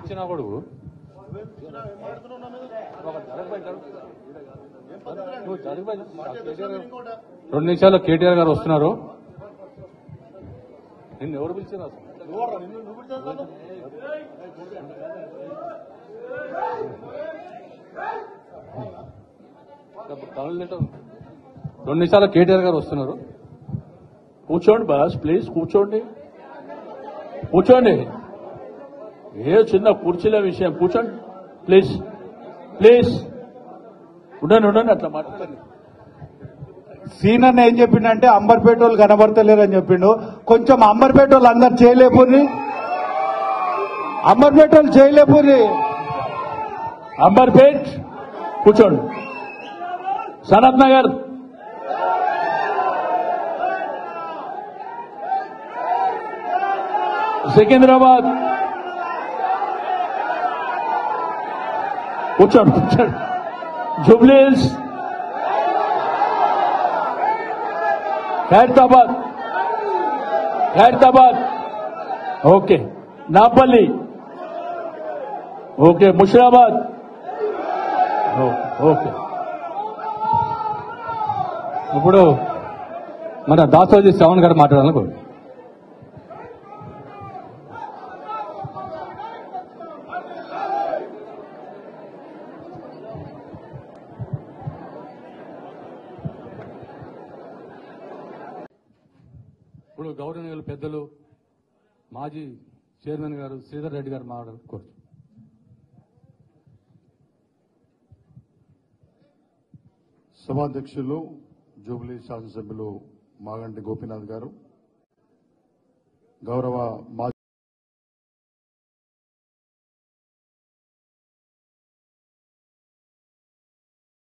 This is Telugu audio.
పిచ్చినా కొడుకు రెండు నిమిషాల్లో కేటీఆర్ గారు వస్తున్నారు. నిన్ను ఎవరు పిలిచారు అసలు? రెండు నిమిషాల్లో కేటీఆర్ గారు వస్తున్నారు. కూర్చోండి బాస్, ప్లీజ్ కూర్చోండి, కూర్చోండి. ఏ చిన్న కుర్చీల విషయం, కూర్చోండి ప్లీజ్, ప్లీజ్. ఉండండి అట్లా మాట్లాడండి. సీనన్న ఏం చెప్పిండంటే అంబర్పేట వాళ్ళు కనబడతలేరని చెప్పిండు. కొంచెం అంబర్పేట వాళ్ళు అందరు చేయలేపుర్రి, అంబర్పేట వాళ్ళు చేయలేపుర్రి. అంబర్పేట్ కూర్చోండి. సనత్ నగర్, సికింద్రాబాద్ కూర్చోండి. Jubilee Hills, Khairatabad, okay. Nampally, okay. Musheerabad, okay. ఇప్పుడు మన దాసోజీ శ్రవణ్ గారు మాట్లాడాలనుకో. ఇప్పుడు గౌరవనీయులు పెద్దలు మాజీ చైర్మన్ గారు శ్రీధర్ రెడ్డి గారు మాట్లాడుకోవచ్చు. సభాధ్యక్షులు జూబ్లీ శాసనసభ్యులు మాగంటి గోపీనాథ్ గారు, గౌరవ